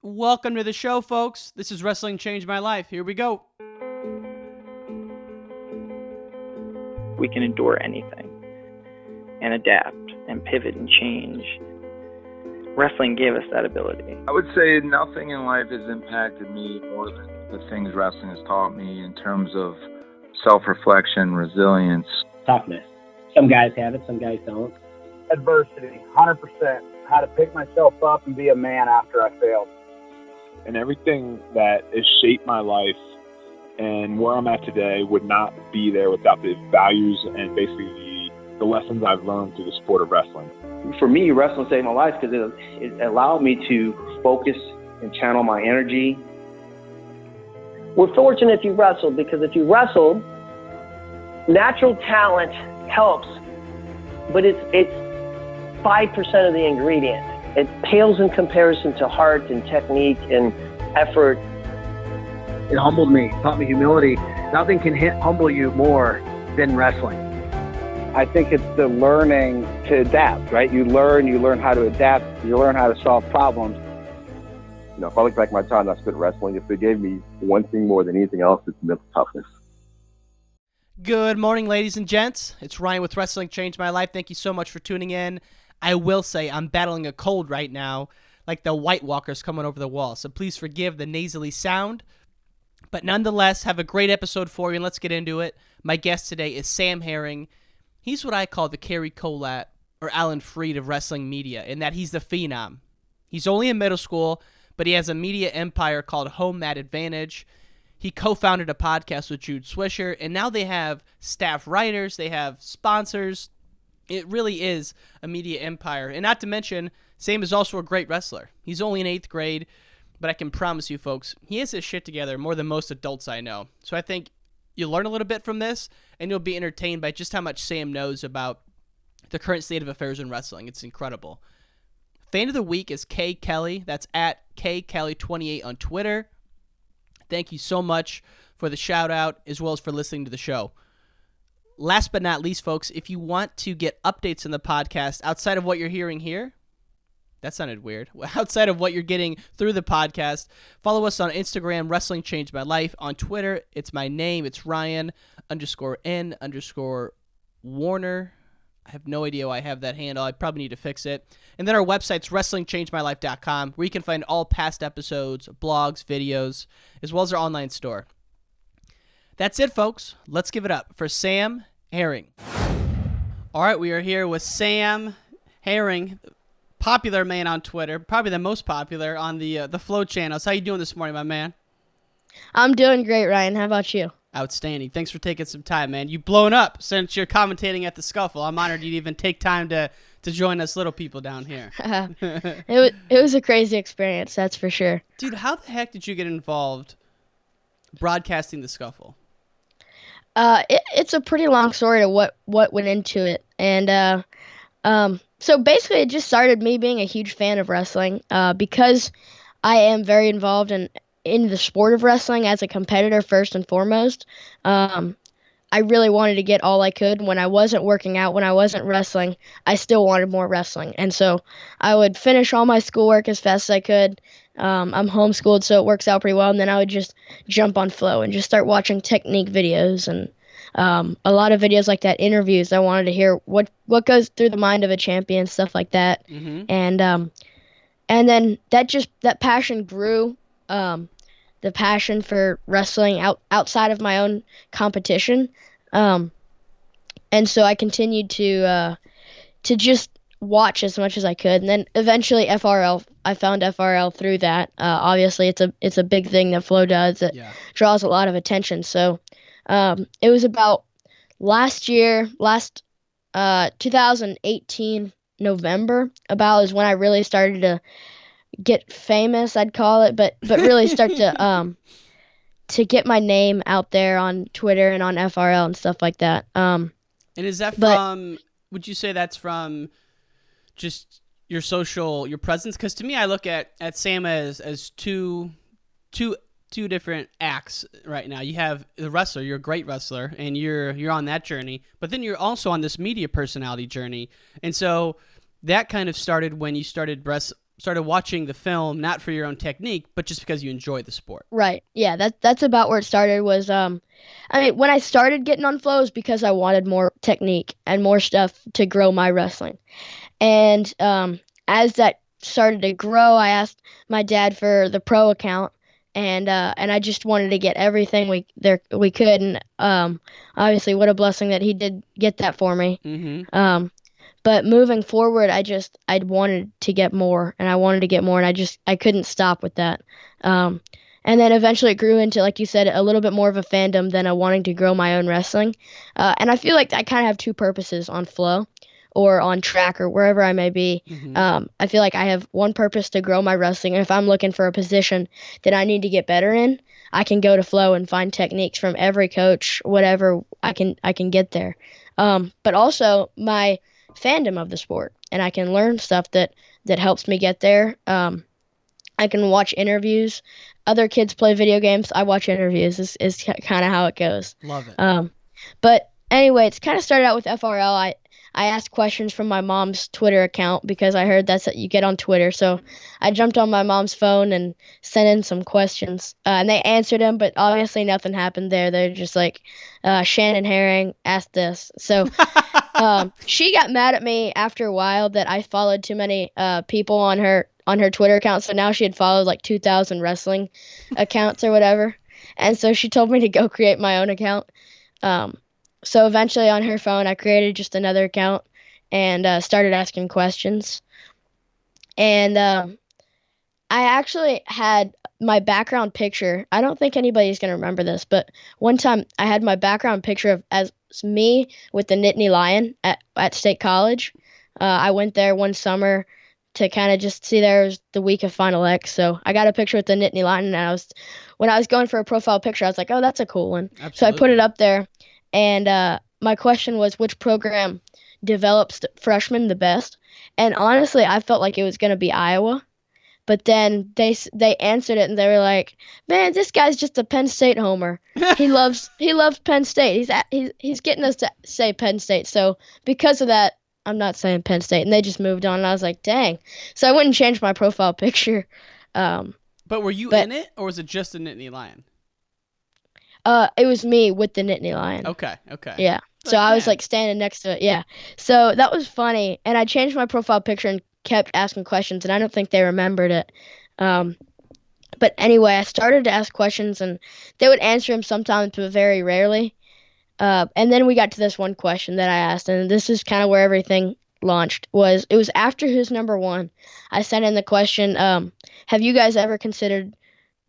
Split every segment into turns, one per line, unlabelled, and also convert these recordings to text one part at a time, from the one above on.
Welcome to the show, folks. This is Wrestling Changed My Life. Here we go.
We can endure anything and adapt and pivot and change. Wrestling gave us that ability.
I would say nothing in life has impacted me more than the things wrestling has taught me in terms of self-reflection, resilience.
Toughness. Some guys have it, some guys don't.
Adversity, 100%. How to pick myself up and be a man after I failed.
And everything that has shaped my life and where I'm at today would not be there without the values and basically the lessons I've learned through the sport of wrestling.
For me, wrestling saved my life because it allowed me to focus and channel my energy.
We're fortunate if you wrestle, because if you wrestle, natural talent helps, but it's 5% of the ingredient. It pales in comparison to heart and technique and effort.
It humbled me, taught me humility. Nothing can humble you more than wrestling. I think it's the learning to adapt, right? You learn how to adapt, you learn how to solve problems.
You know, if I look back at my time I spent wrestling, if it gave me one thing more than anything else, it's mental toughness.
Good morning, ladies and gents. It's Ryan with Wrestling Changed My Life. Thank you so much for tuning in. I will say I'm battling a cold right now, like the White Walkers coming over the wall. So please forgive the nasally sound. But nonetheless, have a great episode for you, and let's get into it. My guest today is Sam Herring. He's what I call the Kerry Collat or Alan Freed of wrestling media, in that he's the phenom. He's only in middle school, but he has a media empire called Home Mat Advantage. He co-founded a podcast with Jude Swisher, and now they have staff writers, they have sponsors. It really is a media empire. And not to mention, Sam is also a great wrestler. He's only in 8th grade, but I can promise you, folks, he has his shit together more than most adults I know. So I think you'll learn a little bit from this, and you'll be entertained by just how much Sam knows about the current state of affairs in wrestling. It's incredible. Fan of the week is Kay Kelly. That's at KKelly28 on Twitter. Thank you so much for the shout-out, as well as for listening to the show. Last but not least, folks, if you want to get updates in the podcast outside of what you're hearing here, that sounded weird, outside of what you're getting through the podcast, follow us on Instagram, Wrestling Changed My Life. On Twitter, it's my name. It's Ryan_N_Warner. I have no idea why I have that handle. I probably need to fix it. And then our website's WrestlingChangeMyLife.com, where you can find all past episodes, blogs, videos, as well as our online store. That's it, folks. Let's give it up for Sam Herring. All right, we are here with Sam Herring, popular man on Twitter, probably the most popular on the Flow channels. How you doing this morning, my man?
I'm doing great, Ryan. How about you?
Outstanding. Thanks for taking some time, man. You've blown up since you're commentating at the Scuffle. I'm honored you'd even take time to join us little people down here.
It was a crazy experience, that's for sure.
Dude, how the heck did you get involved broadcasting the Scuffle?
It's a pretty long story to what went into it. And so basically it just started me being a huge fan of wrestling because I am very involved in the sport of wrestling as a competitor first and foremost. I really wanted to get all I could. When I wasn't working out, when I wasn't wrestling, I still wanted more wrestling. And so I would finish all my schoolwork as fast as I could. I'm homeschooled, so it works out pretty well. And then I would just jump on Flow and just start watching technique videos and a lot of videos like that, interviews. I wanted to hear what goes through the mind of a champion, stuff like that. Mm-hmm. And then that passion grew. The passion for wrestling outside of my own competition. And so I continued to just watch as much as I could. And then eventually FRL, I found FRL through that. Obviously it's a big thing that Flow does. It draws a lot of attention. So it was about 2018 November is when I really started to get famous, I'd call it, but really start to get my name out there on Twitter and on FRL and stuff like that.
And is that from, would you say that's from just your presence? Because to me, I look at Sam as two different acts right now. You have the wrestler, you're a great wrestler, and you're on that journey, but then you're also on this media personality journey. And so that kind of started when you started started watching the film not for your own technique, but just because you enjoy the sport.
Right. Yeah, that's about where it started was when I started getting on flow it was because I wanted more technique and more stuff to grow my wrestling. And as that started to grow, I asked my dad for the pro account and I just wanted to get everything we could and obviously what a blessing that he did get that for me.
Mm-hmm.
But moving forward, I'd wanted to get more, and I wanted to get more, and I couldn't stop with that. And then eventually it grew into, like you said, a little bit more of a fandom than a wanting to grow my own wrestling. And I feel like I kind of have two purposes on Flow or on track or wherever I may be.
Mm-hmm.
I feel like I have one purpose to grow my wrestling, and if I'm looking for a position that I need to get better in, I can go to Flow and find techniques from every coach, whatever I can get there. But also my fandom of the sport, and I can learn stuff that helps me get there. I can watch interviews. Other kids play video games. I watch interviews. Is kind of how it goes.
Love it.
But anyway, it's kind of started out with FRL. I asked questions from my mom's Twitter account because I heard that's what you get on Twitter. So I jumped on my mom's phone and sent in some questions. And they answered them, but obviously nothing happened there. They're just like, Shannon Herring asked this. So she got mad at me after a while that I followed too many people on her Twitter account. So now she had followed like 2,000 wrestling accounts or whatever. And so she told me to go create my own account. So eventually on her phone, I created just another account and started asking questions. And I actually had my background picture. I don't think anybody's going to remember this, but one time I had my background picture as me with the Nittany Lion at State College. I went there one summer to kind of just see there. It was the week of Final X. So I got a picture with the Nittany Lion, and when I was going for a profile picture, I was like, oh, that's a cool one.
Absolutely.
So I put it up there. And my question was, which program develops freshmen the best? And honestly, I felt like it was going to be Iowa. But then they answered it, and they were like, "Man, this guy's just a Penn State homer. He loves Penn State. He's getting us to say Penn State." So because of that, I'm not saying Penn State, and they just moved on. And I was like, "Dang!" So I went and changed my profile picture.
But were you in it, or was it just a Nittany Lion?
It was me with the Nittany Lion.
Okay.
Yeah. So I was like standing next to it. Yeah. So that was funny. And I changed my profile picture and kept asking questions, and I don't think they remembered it. But anyway, I started to ask questions, and they would answer them sometimes, but very rarely. And then we got to this one question that I asked, and this is kind of where everything launched. It was after Who's Number One. I sent in the question, have you guys ever considered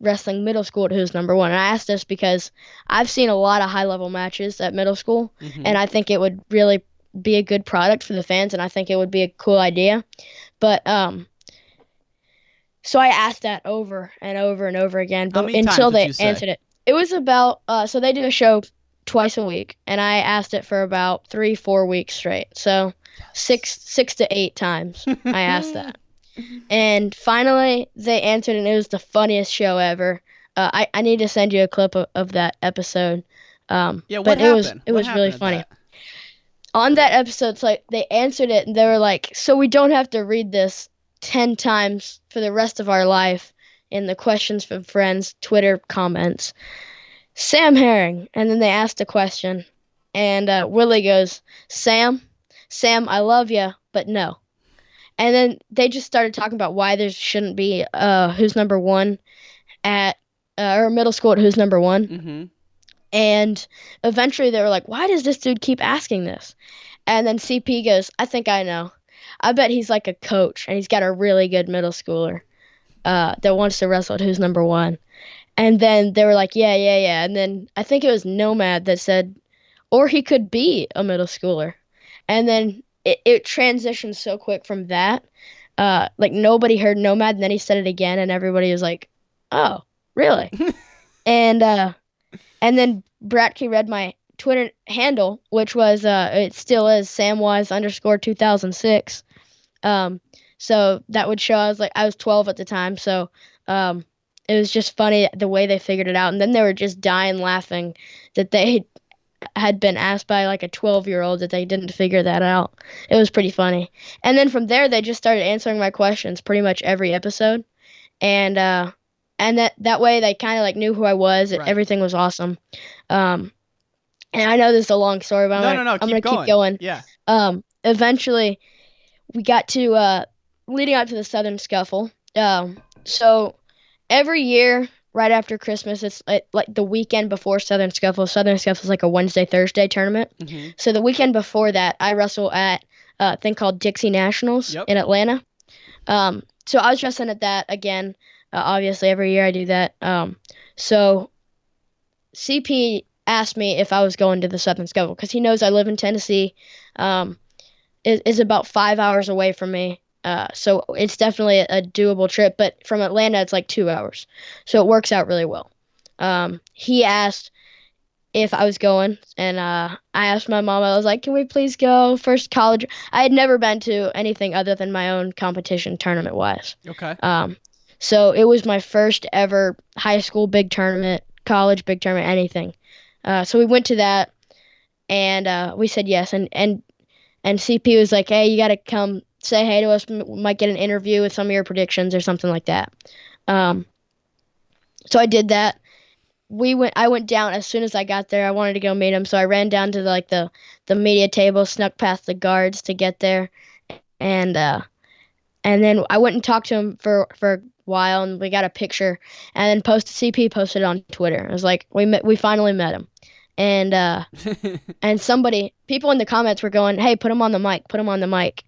wrestling middle school at Who's Number One? And I asked this because I've seen a lot of high-level matches at middle school, and I think it would really be a good product for the fans, and I think it would be a cool idea. But so I asked that over and over and over again, but until they answered it. It was about so they do a show twice a week, and I asked it for about 3-4 weeks straight. So 6 to 8 times I asked that. And finally, they answered, and it was the funniest show ever. I need to send you a clip of that episode.
What
happened? It was really funny. On that episode, it's like they answered it, and they were like, "So we don't have to read this 10 times for the rest of our life." In the questions from friends, Twitter comments, Sam Herring, and then they asked a question, and Willie goes, "Sam, I love you, but no." And then they just started talking about why there shouldn't be Who's Number One at or middle school at Who's Number One.
Mm-hmm.
And eventually they were like, "Why does this dude keep asking this?" And then CP goes, "I think I know. I bet he's like a coach, and he's got a really good middle schooler that wants to wrestle at Who's Number One." And then they were like, yeah. And then I think it was Nomad that said, or he could be a middle schooler. And then it transitioned so quick from that. Like nobody heard Nomad, and then he said it again, and everybody was like, "Oh, really?" And then Bratke read my Twitter handle, which was it still is Samwise_2006. So that would show I was 12 at the time. So it was just funny the way they figured it out, and then they were just dying laughing that they had been asked by like a 12-year-old that they didn't figure that out. It was pretty funny. And then from there, they just started answering my questions pretty much every episode. And that way they kind of like knew who I was.
Right.
Everything was awesome. And I know this is a long story, but I'm gonna keep going.
Yeah.
Eventually, we got to leading up to the Southern Scuffle. So every year, right after Christmas, it's like the weekend before Southern Scuffle. Southern Scuffle is like a Wednesday, Thursday tournament.
Mm-hmm.
So the weekend before that, I wrestle at a thing called Dixie Nationals in Atlanta. So I was wrestling at that again. Obviously, every year I do that. So CP asked me if I was going to the Southern Scuffle because he knows I live in Tennessee. It is about 5 hours away from me. So it's definitely a doable trip, but from Atlanta, it's like 2 hours. So it works out really well. He asked if I was going, and I asked my mom, I was like, can we please go? First college. I had never been to anything other than my own competition tournament-wise.
Okay.
So it was my first ever high school big tournament, college big tournament, anything. So we went to that, and we said yes, and CP was like, hey, you got to come say hey to us. We might get an interview with some of your predictions or something like that. So I did that. I went down as soon as I got there. I wanted to go meet him, so I ran down to the media table, snuck past the guards to get there, and then I went and talked to him for a while, and we got a picture, and then CP posted it on Twitter. It was like we finally met him. And people in the comments were going, hey, put him on the mic.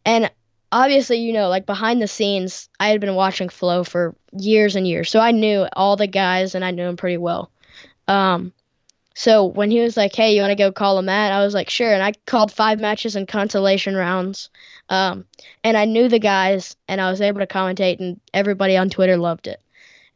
And obviously, like behind the scenes, I had been watching Flo for years and years. So I knew all the guys and I knew him pretty well. So when he was like, hey, you want to go call a mat? I was like, sure. And I called 5 matches in consolation rounds. And I knew the guys and I was able to commentate, and everybody on Twitter loved it.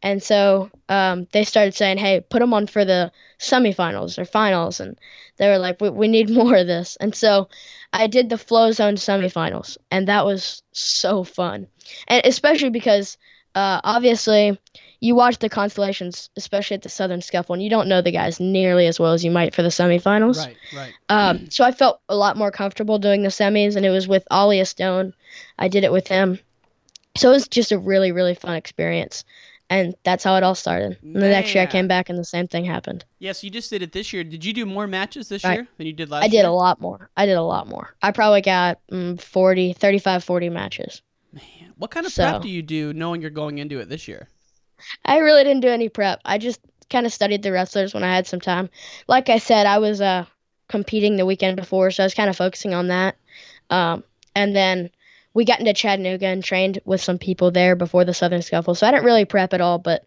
And so they started saying, hey, put them on for the semifinals or finals. And they were like, we need more of this. And so I did the Flow Zone semifinals. And that was so fun. And especially because obviously you watch the constellations, especially at the Southern Scuffle, and you don't know the guys nearly as well as you might for the semifinals.
Right.
So I felt a lot more comfortable doing the semis, and it was with Ollie Stone. I did it with him. So it was just a really, really fun experience. And that's how it all started. And the next year I came back and the same thing happened.
Yes, you just did it this year. Did you do more matches this year than you did last year?
I did a lot more. I probably got 40 matches.
Man, what kind of prep do you do knowing you're going into it this year?
I really didn't do any prep. I just kind of studied the wrestlers when I had some time. Like I said, I was competing the weekend before, so I was kind of focusing on that. And then we got into Chattanooga and trained with some people there before the Southern Scuffle. So I didn't really prep at all, but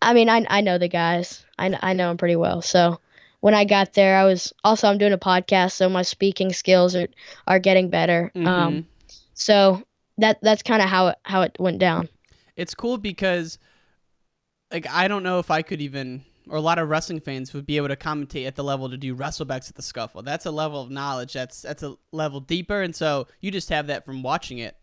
I mean, I know the guys. I know them pretty well. So when I got there, I'm doing a podcast, so my speaking skills are getting better.
Mm-hmm.
So that's kind of how it went down.
It's cool because like I don't know if I could even, or a lot of wrestling fans would be able to commentate at the level to do wrestlebacks at the Scuffle. That's a level of knowledge that's a level deeper, and so you just have that from watching it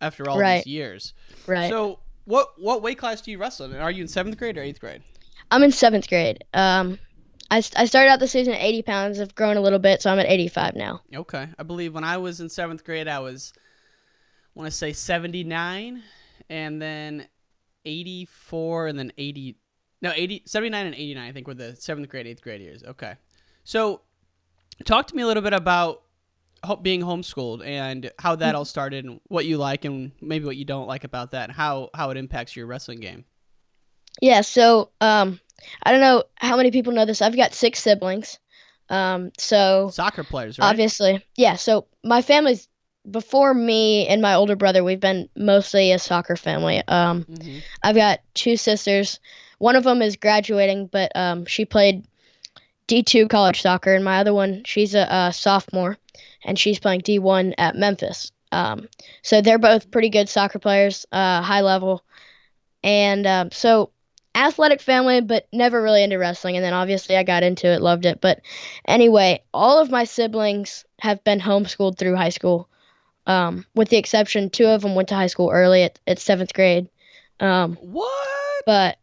after all these years.
Right.
So what weight class do you wrestle in? Are you in 7th grade or 8th grade?
I'm in 7th grade. I started out the season at 80 pounds. I've grown a little bit, so I'm at 85 now.
Okay. I believe when I was in 7th grade, I want to say 79, and then 84, and then 79 and 89, I think, were the 7th grade, 8th grade years. Okay. So talk to me a little bit about being homeschooled and how that all started and what you like and maybe what you don't like about that and how it impacts your wrestling game.
Yeah, so I don't know how many people know this. I've got 6 siblings. So
soccer players, right?
Obviously. Yeah, so my family's, before me and my older brother, we've been mostly a soccer family. I've got 2 sisters. One of them is graduating, but she played D2 college soccer, and my other one, she's a sophomore, and she's playing D1 at Memphis. So they're both pretty good soccer players, high level. And so athletic family, but never really into wrestling. And then obviously I got into it, loved it. But anyway, all of my siblings have been homeschooled through high school, with the exception 2 of them went to high school early at 7th grade.
What?
But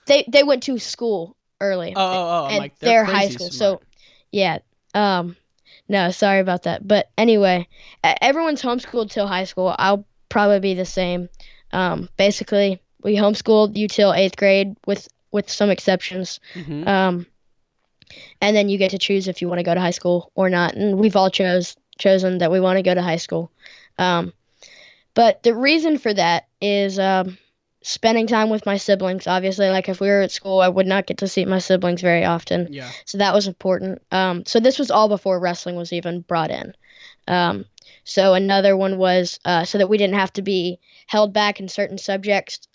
they went to school early.
Oh,
and
like
they're
crazy
high school.
smart.
So Yeah. No, sorry about that. But anyway, everyone's homeschooled till high school. I'll probably be the same. Basically, we homeschooled you till 8th grade with some exceptions.
Mm-hmm.
And then you get to choose if you want to go to high school or not. And we've all chosen that we want to go to high school. But the reason for that is spending time with my siblings. Obviously, like if we were at school, I would not get to see my siblings very often.
Yeah.
So that was important. So this was all before wrestling was even brought in. So another one was so that we didn't have to be held back in certain subjects.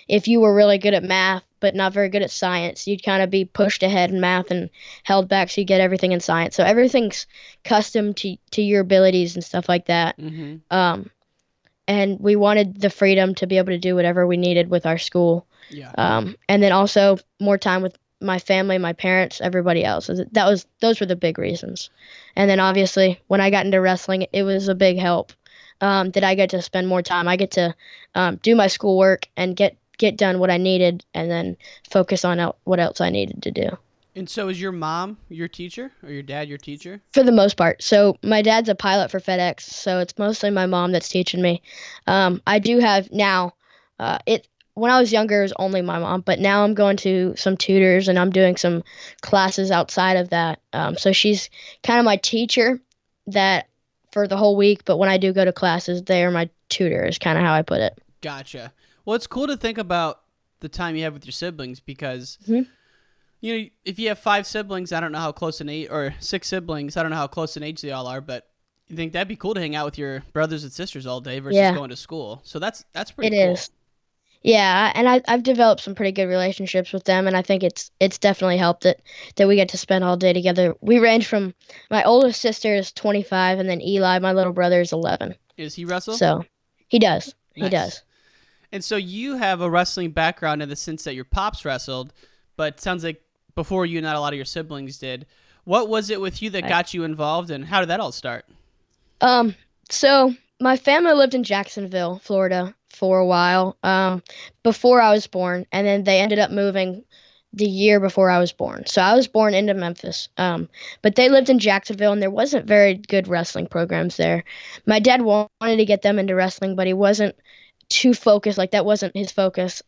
If you were really good at math but not very good at science, you'd kind of be pushed ahead in math and held back so you get everything in science. So everything's custom to your abilities and stuff like that.
Mm-hmm.
And we wanted the freedom to be able to do whatever we needed with our school.
Yeah.
And then also more time with my family, my parents, everybody else. Those were the big reasons. And then obviously when I got into wrestling, it was a big help that I get to spend more time. I get to do my schoolwork and get done what I needed, and then focus on what else I needed to do.
And so is your mom your teacher, or your dad your teacher?
For the most part. So my dad's a pilot for FedEx, so it's mostly my mom that's teaching me. I do have now, when I was younger, it was only my mom, but now I'm going to some tutors and I'm doing some classes outside of that. So she's kind of my teacher that for the whole week, but when I do go to classes, they are my tutor is kind of how I put it.
Gotcha. Well, it's cool to think about the time you have with your siblings because you know, if you have 5 siblings, I don't know how close in age, or 6 siblings, I don't know how close in age they all are, but you think that'd be cool to hang out with your brothers and sisters all day versus going to school. So that's pretty cool.
It is. Yeah, and I've developed some pretty good relationships with them, and I think it's definitely helped that we get to spend all day together. We range from my oldest sister is 25, and then Eli, my little brother, is 11.
Is he wrestle?
So he does.
Nice.
He does.
And so you have a wrestling background in the sense that your pops wrestled, but it sounds like before you, not a lot of your siblings did. What was it with you that got you involved, and how did that all start?
So my family lived in Jacksonville, Florida, for a while before I was born, and then they ended up moving the year before I was born. So I was born into Memphis, but they lived in Jacksonville, and there wasn't very good wrestling programs there. My dad wanted to get them into wrestling, but he wasn't too focused. Like, that wasn't his focus.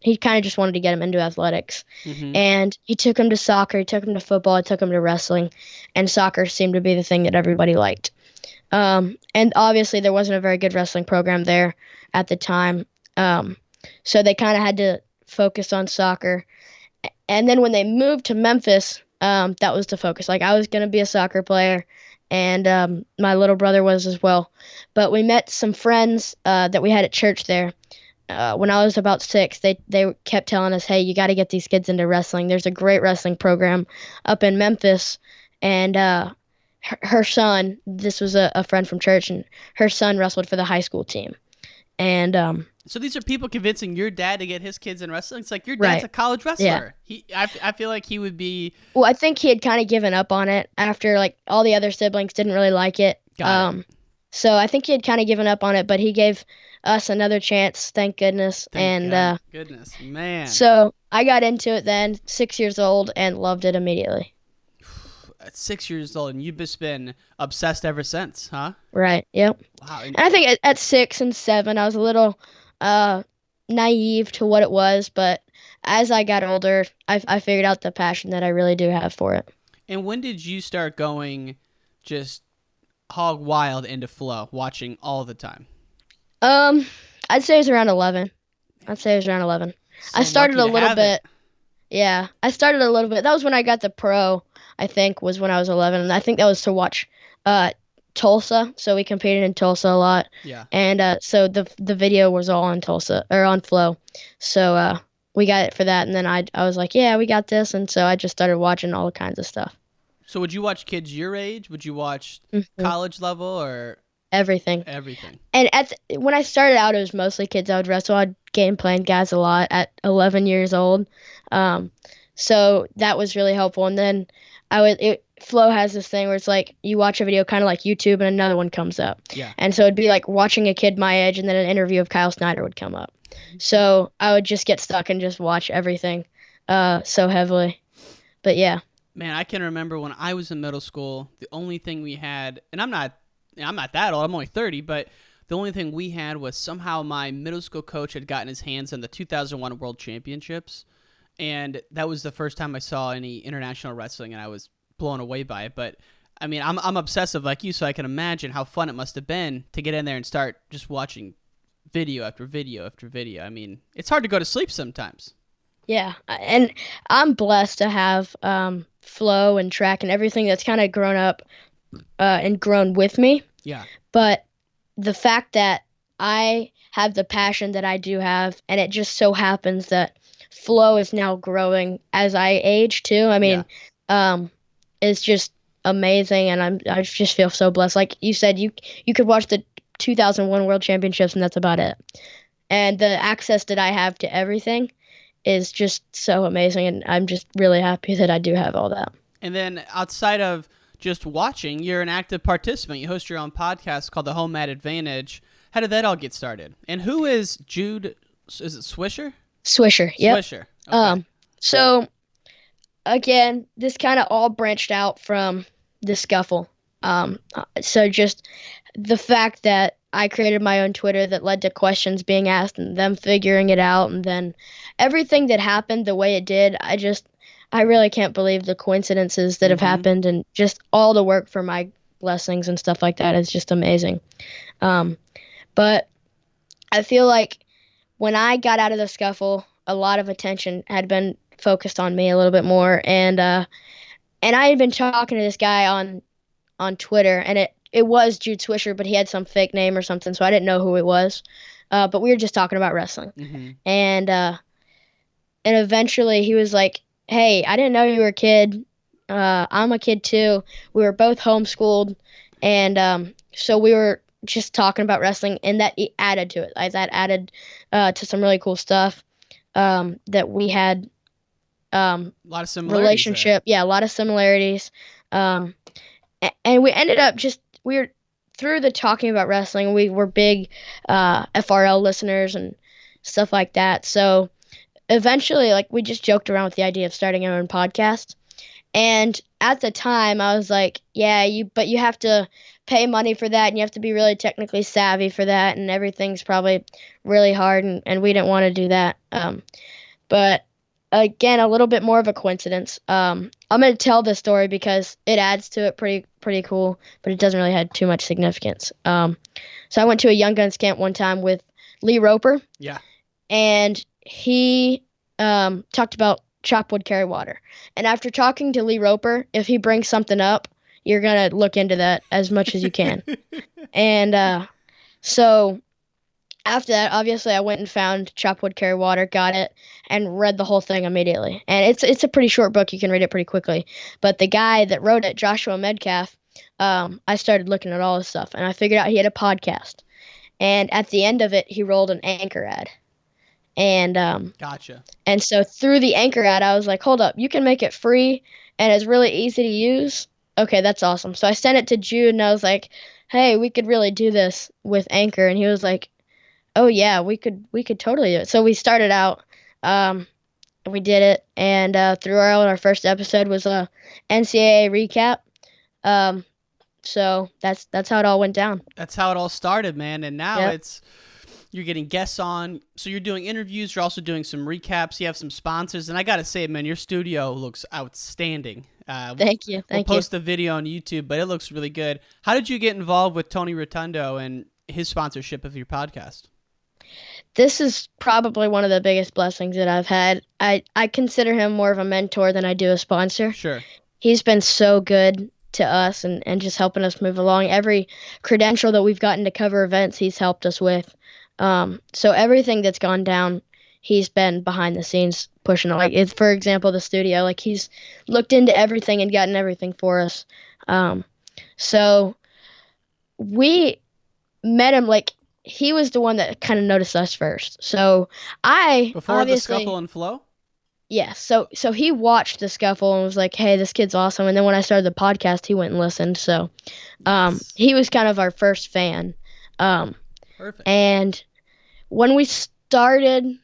He kind of just wanted to get him into athletics. And he took him to soccer, he took him to football, he took him to wrestling, and soccer seemed to be the thing that everybody liked. And obviously there wasn't a very good wrestling program there at the time. So they kind of had to focus on soccer. And then when they moved to Memphis, that was the focus. Like, I was going to be a soccer player, and my little brother was as well. But we met some friends that we had at church there. When I was about 6, they kept telling us, hey, you got to get these kids into wrestling. There's a great wrestling program up in Memphis. And her son, this was a friend from church, and her son wrestled for the high school team. And
so these are people convincing your dad to get his kids in wrestling? It's like, your dad's a college wrestler.
Yeah.
I feel like he would be...
Well, I think he had kind of given up on it after, like, all the other siblings didn't really like it.
Got it.
So I think he had kind of given up on it, but he gave us another chance, thank goodness.
Goodness, man.
So I got into it then, 6 years old, and loved it immediately.
At 6 years old, and you've just been obsessed ever since, huh?
Right, yep.
Wow.
And I think at 6 and 7, I was a little naive to what it was, but as I got older, I figured out the passion that I really do have for it.
And when did you start going just hog wild into flow, watching all the time?
I'd say it was around 11.
So
I started a
lucky to
little
have
bit.
it.
Yeah, I started a little bit. That was when I got the pro, I think, was when I was 11. And I think that was to watch Tulsa. So we competed in Tulsa a lot.
Yeah.
And so the video was all on Tulsa, or on Flow. So we got it for that. And then I was like, yeah, we got this. And so I just started watching all kinds of stuff.
So would you watch kids your age? Would you watch college level, or...
Everything. And when I started out, it was mostly kids I would wrestle. I'd game plan guys a lot at 11 years old. So that was really helpful. And then Flow has this thing where it's like you watch a video kind of like YouTube and another one comes up.
Yeah.
And so it'd be like watching a kid my age, and then an interview of Kyle Snyder would come up. So I would just get stuck and just watch everything so heavily. But yeah.
Man, I can remember when I was in middle school, the only thing we had, and I'm not that old, I'm only 30, but the only thing we had was somehow my middle school coach had gotten his hands on the 2001 World Championships, and that was the first time I saw any international wrestling, and I was blown away by it. But I mean, I'm obsessive like you, so I can imagine how fun it must have been to get in there and start just watching video after video after video. I mean, it's hard to go to sleep sometimes.
Yeah, and I'm blessed to have flow and track and everything that's kind of grown up and grown with me.
Yeah.
But the fact that I have the passion that I do have, and it just so happens that flow is now growing as I age too. I mean, it's just amazing, and I just feel so blessed. Like you said, you could watch the 2001 World Championships, and that's about it. And the access that I have to everything is just so amazing, and I'm just really happy that I do have all that.
And then outside of just watching, you're an active participant. You host your own podcast called The Home Mat Advantage. How did that all get started? And who is Jude? Is it Swisher?
Swisher, yep.
Swisher. Okay.
So again, this kind of all branched out from the scuffle. So just the fact that I created my own Twitter that led to questions being asked and them figuring it out, and then everything that happened the way it did, I really can't believe the coincidences that have happened, and just all the work for my blessings and stuff like that is just amazing. But I feel like when I got out of the scuffle, a lot of attention had been focused on me a little bit more, and I had been talking to this guy on Twitter, and it was Jude Swisher, but he had some fake name or something, so I didn't know who it was. But we were just talking about wrestling. And eventually he was like, hey, I didn't know you were a kid. I'm a kid too. We were both homeschooled. And so we were just talking about wrestling, and that added to it. That added to some really cool stuff that we had.
A lot of similarities.
Relationship. Yeah, a lot of similarities. And we ended up we were through the talking about wrestling. We were big FRL listeners and stuff like that. So eventually, like, we just joked around with the idea of starting our own podcast. And at the time, I was like, yeah, but you have to pay money for that, and you have to be really technically savvy for that, and everything's probably really hard, and we didn't want to do that. But again, a little bit more of a coincidence. I'm going to tell this story because it adds to it pretty cool, but it doesn't really have too much significance. So I went to a Young Guns camp one time with Lee Roper.
Yeah.
And he talked about chop wood, carry water. And after talking to Lee Roper, if he brings something up, you're going to look into that as much as you can. And so after that, obviously, I went and found Chop Wood, Carry Water, got it, and read the whole thing immediately. And it's a pretty short book. You can read it pretty quickly. But the guy that wrote it, Joshua Medcalf, I started looking at all his stuff, and I figured out he had a podcast. And at the end of it, he rolled an Anchor ad. And
gotcha.
And so through the Anchor ad, I was like, hold up, you can make it free, and it's really easy to use? Okay, that's awesome. So I sent it to Jude, and I was like, hey, we could really do this with Anchor. And he was like, oh yeah, we could totally do it. So we started out, we did it, and throughout our first episode was a NCAA recap. So that's how it all went down.
That's how it all started, man. And now you're getting guests on. So you're doing interviews. You're also doing some recaps. You have some sponsors. And I got to say, man, your studio looks outstanding.
Thank you.
We'll post the video on YouTube, but it looks really good. How did you get involved with Tony Rotundo and his sponsorship of your podcast?
This is probably one of the biggest blessings that I've had. I consider him more of a mentor than I do a sponsor.
Sure.
He's been so good to us and just helping us move along. Every credential that we've gotten to cover events, he's helped us with. So everything that's gone down, he's been behind the scenes pushing it. Like, for example, the studio, like, he's looked into everything and gotten everything for us. So we met him, like, he was the one that kind of noticed us first. So
before the Scuffle and Flow?
Yeah. So he watched the Scuffle and was like, hey, this kid's awesome. And then when I started the podcast, he went and listened. So he was kind of our first fan.
Perfect.
And when we started,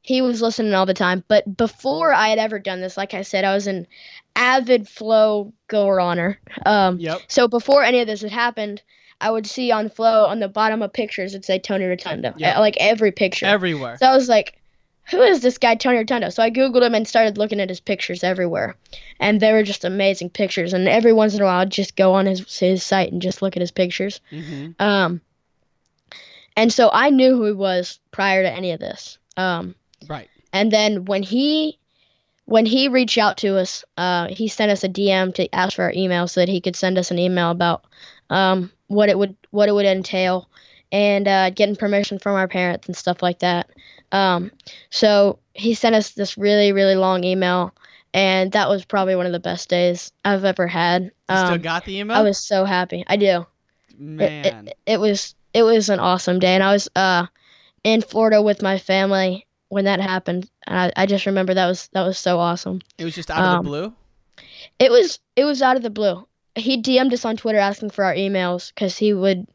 he was listening all the time. But before I had ever done this, like I said, I was an avid Flow goer honor.
Yep.
So before any of this had happened, I would see on Flow on the bottom of pictures it'd say Tony Rotundo,
Yep.
like every picture.
Everywhere.
So I was like, who is this guy Tony Rotundo? So I Googled him and started looking at his pictures everywhere. And they were just amazing pictures. And every once in a while I'd just go on his site and just look at his pictures.
Mm-hmm.
And so I knew who he was prior to any of this.
Right.
And then when he reached out to us, he sent us a DM to ask for our email so that he could send us an email about what it would entail, and getting permission from our parents and stuff like that. So he sent us this really, really long email, and that was probably one of the best days I've ever had.
You still got the email?
I was so happy. I do.
Man.
It was an awesome day, and I was in Florida with my family when that happened. And I just remember that was so awesome.
It was just out of the blue?
It was out of the blue. He DM'd us on Twitter asking for our emails because he would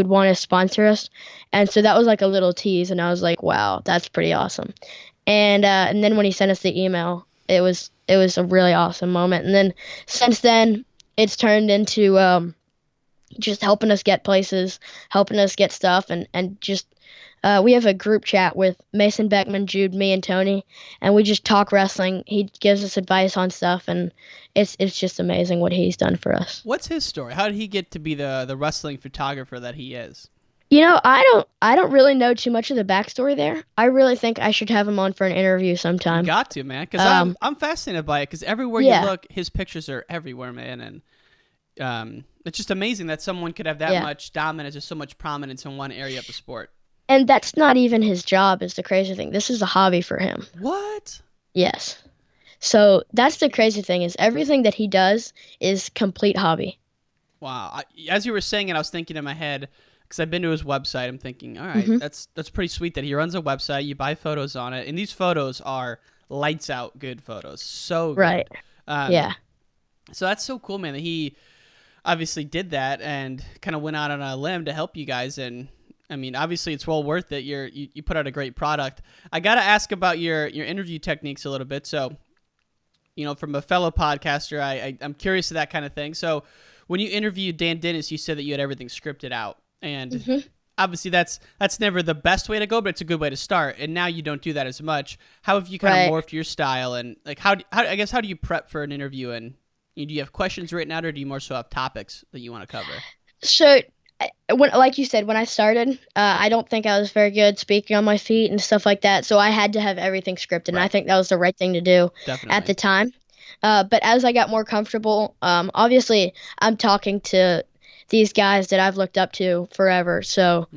want to sponsor us. And so that was like a little tease, and I was like, wow, that's pretty awesome. And then when he sent us the email, it was a really awesome moment. And then since then, it's turned into just helping us get places, helping us get stuff, and just we have a group chat with Mason Beckman, Jude, me, and Tony, and we just talk wrestling. He gives us advice on stuff, and it's just amazing what he's done for us.
What's his story? How did he get to be the wrestling photographer that he is?
You know, I don't really know too much of the backstory there. I really think I should have him on for an interview sometime.
You got to, man, because I'm fascinated by it, because everywhere you look, his pictures are everywhere, man, and it's just amazing that someone could have that much dominance or so much prominence in one area of the sport.
And that's not even his job, is the crazy thing. This is a hobby for him.
What?
Yes. So that's the crazy thing, is everything that he does is complete hobby.
Wow. As you were saying it, I was thinking in my head, because I've been to his website, I'm thinking, all right, that's pretty sweet that he runs a website, you buy photos on it, and these photos are lights out good photos. So good.
Right. Yeah.
So that's so cool, man, that he obviously did that and kind of went out on a limb to help you guys. And I mean, obviously it's well worth it. You put out a great product. I got to ask about your interview techniques a little bit. So, you know, from a fellow podcaster, I'm curious to that kind of thing. So when you interviewed Dan Dennis, you said that you had everything scripted out. And obviously that's never the best way to go, but it's a good way to start. And now you don't do that as much. How have you kind of morphed your style? And like, how do you prep for an interview? And do you have questions written out, or do you more so have topics that you want to cover?
So, like you said, when I started, I don't think I was very good speaking on my feet and stuff like that. So I had to have everything scripted, and I think that was the right thing to do at the time. But as I got more comfortable, obviously I'm talking to these guys that I've looked up to forever. So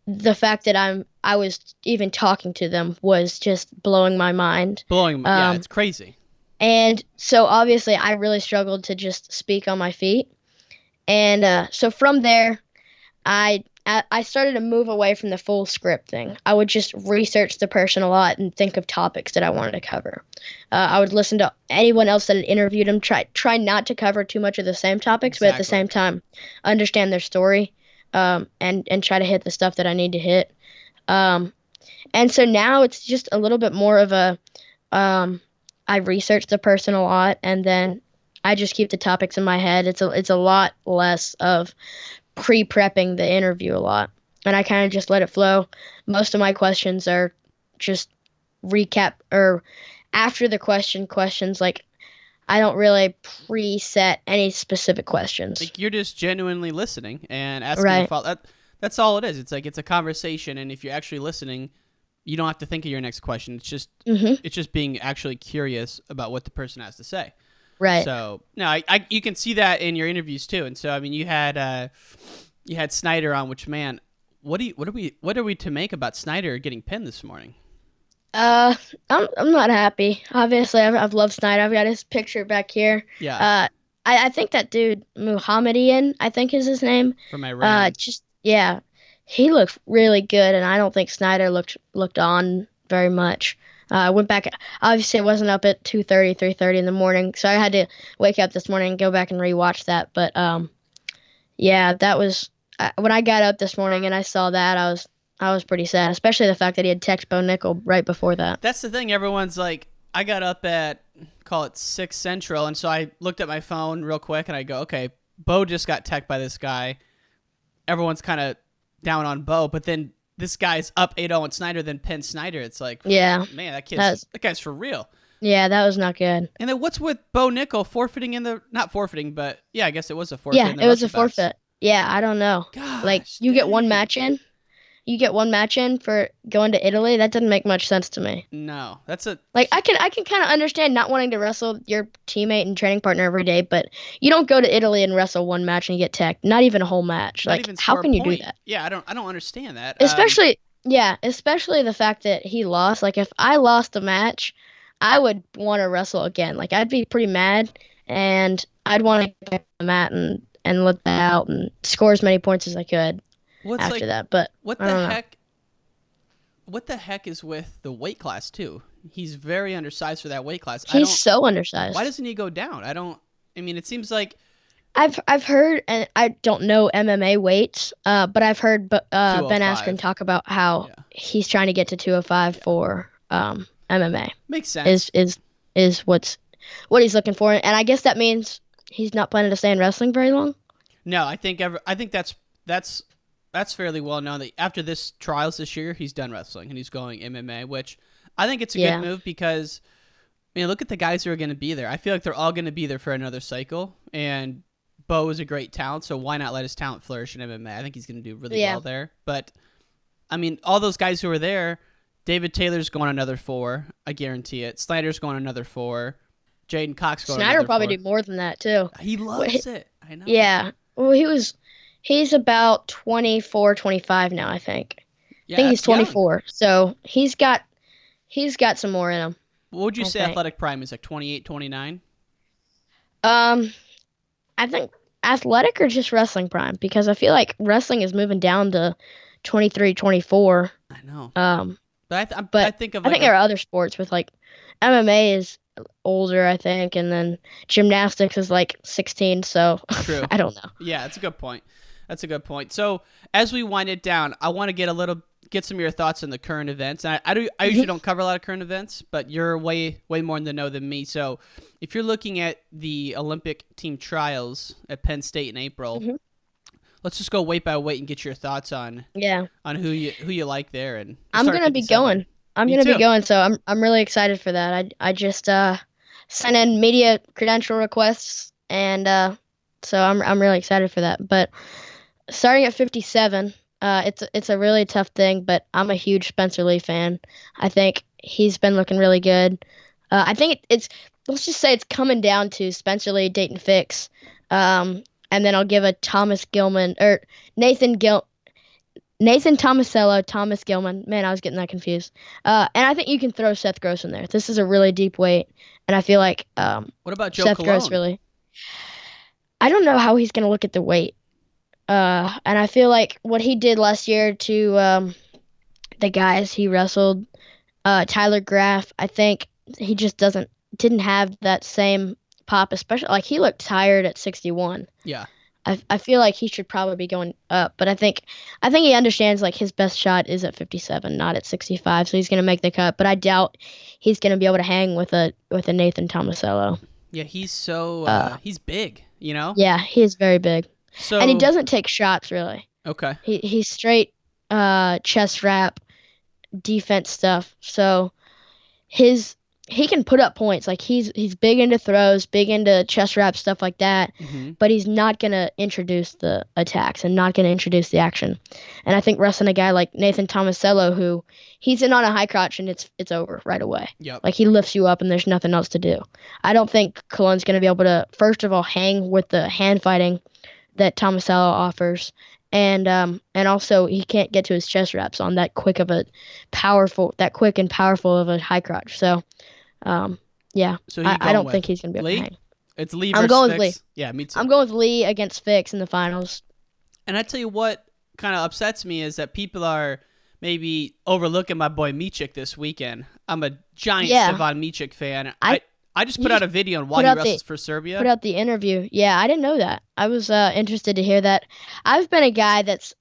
the fact that I was even talking to them was just blowing my mind.
Yeah, it's crazy.
And so obviously I really struggled to just speak on my feet. And so from there, I started to move away from the full script thing. I would just research the person a lot and think of topics that I wanted to cover. I would listen to anyone else that had interviewed them, try not to cover too much of the same topics, but at the same time, understand their story, and try to hit the stuff that I need to hit. And so now it's just a little bit more of a, I research the person a lot, and then I just keep the topics in my head. It's a lot less of pre-prepping the interview a lot, and I kind of just let it flow. Most of my questions are just recap or after the questions. Like, I don't really preset any specific questions.
Like, you're just genuinely listening and asking to follow. That's all it is. It's like, it's a conversation, and if you're actually listening, you don't have to think of your next question. It's just it's just being actually curious about what the person has to say.
Right.
So no, you can see that in your interviews too. And so I mean, you had Snyder on, which, man, what are we to make about Snyder getting pinned this morning?
I'm not happy. Obviously, I've loved Snyder. I've got his picture back here.
Yeah.
I think that dude Muhammadian, I think is his name.
From Iran.
He looked really good, and I don't think Snyder looked on very much. I went back. Obviously, I wasn't up at 2:30, 3:30 in the morning, so I had to wake up this morning and go back and rewatch that. But yeah, that was when I got up this morning and I saw that. I was pretty sad, especially the fact that he had teched Bo Nickel right before that.
That's the thing. Everyone's like, I got up at, call it 6 Central, and so I looked at my phone real quick, and I go, okay, Bo just got teched by this guy. Everyone's kind of down on Bo, but then this guy's up 8-0 on Snyder, then pins Snyder. It's like,
Yeah.
man, that guy's for real.
Yeah, that was not good.
And then what's with Bo Nickel forfeiting not forfeiting, but yeah, I guess it was a forfeit.
Yeah,
in the
it was a
Russell bets.
forfeit. Yeah, I don't know.
Gosh,
Like, you get one
dang.
match in. You get one match in for going to Italy. That doesn't make much sense to me.
No, that's a
Like, I can kind of understand not wanting to wrestle your teammate and training partner every day, but you don't go to Italy and wrestle one match and you get teched. Not even a whole match.
not
Like,
even
how
score a
can you do
point.
that?
Yeah, I don't understand that.
Especially the fact that he lost. Like, if I lost a match, I would want to wrestle again. Like, I'd be pretty mad, and I'd want to get back on the mat and let that out and score as many points as I could
what's
after
like
that. But
what
I don't
the
know.
heck? What the heck is with the weight class too? He's very undersized for that weight class.
He's so undersized.
Why doesn't he go down? I mean, it seems like
I've heard, and I don't know MMA weights, but I've heard Ben
205.
Askren talk about how
Yeah.
he's trying to get to 205 for MMA.
Makes sense.
Is what he's looking for, and I guess that means he's not planning to stay in wrestling very long.
No, I think that's fairly well known that after this trials this year, he's done wrestling and he's going MMA, which I think it's a
Yeah.
good move because look at the guys who are going to be there. I feel like they're all going to be there for another cycle, and Bo is a great talent, so why not let his talent flourish in MMA? I think he's going to do really well there. But I mean, all those guys who are there, David Taylor's going another 4, I guarantee it. Snyder's going another 4. Jaden Cox going
Snyder
another
will probably
4.
do more than that too.
He loves it. I know.
Yeah. Well, he's about 24, 25 now, I think.
Yeah,
I think he's
that's young.
24. So he's got some more in him.
What would you
I
say
think.
athletic prime is, like 28, 29?
I think athletic or just wrestling prime, because I feel like wrestling is moving down to 23, 24.
I know.
But
I think of
I
like
think there are other sports with like MMA is older, I think, and then gymnastics is like 16. So
True.
I don't know.
Yeah, that's a good point. That's a good point. So as we wind it down, I want to get some of your thoughts on the current events. And I usually don't cover a lot of current events, but you're way more in the know than me. So if you're looking at the Olympic team trials at Penn State in April, let's just go weight by weight and get your thoughts on who you like there. And
I'm
start at
gonna be
57.
going. I'm
Me
gonna
too.
be going. So I'm really excited for that. I just sent in media credential requests, and so I'm really excited for that. But starting at 57, it's a really tough thing. But I'm a huge Spencer Lee fan. I think he's been looking really good. I think it's let's just say it's coming down to Spencer Lee, Dayton Fix, and then I'll give a Thomas Gilman or Nathan Tomasello, Thomas Gilman. Man, I was getting that confused. And I think you can throw Seth Gross in there. This is a really deep weight, and I feel like
What about Joe
Seth
Cologne?
Gross really. I don't know how he's going to look at the weight. And I feel like what he did last year to the guys he wrestled, Tyler Graff, I think he just didn't have that same pop, especially like he looked tired at 61.
Yeah.
I feel like he should probably be going up, but I think he understands like his best shot is at 57, not at 65, so he's going to make the cut, but I doubt he's going to be able to hang with a Nathan Tomasello.
Yeah, he's so he's big, you know?
Yeah, he is very big.
So
And he doesn't take shots really.
Okay.
He's straight chest wrap defense stuff. So he can put up points. Like he's big into throws, big into chest wrap stuff like that. But he's not gonna introduce the attacks and not gonna introduce the action. And I think wrestling a guy like Nathan Tomasello, who he's in on a high crotch and it's over right away.
Yep.
Like he lifts you up and there's nothing else to do. I don't think Cologne's gonna be able to and of all hang with the hand fighting that Tomasello offers. And also he can't get to his chest wraps on that quick and powerful of a high crotch. So yeah,
So
I don't think he's gonna be able
Lee?
to hang.
It's Lee
I'm
versus
going with
Fix.
Lee.
Yeah, me too.
I'm going with Lee against Fix in the finals.
And I tell you what kind of upsets me is that people are maybe overlooking my boy Michik this weekend. I'm a giant Stevan Michik fan. I just put out a video on why he wrestles for Serbia.
Put out the interview. Yeah, I didn't know that. I was interested to hear that. I've been a guy that's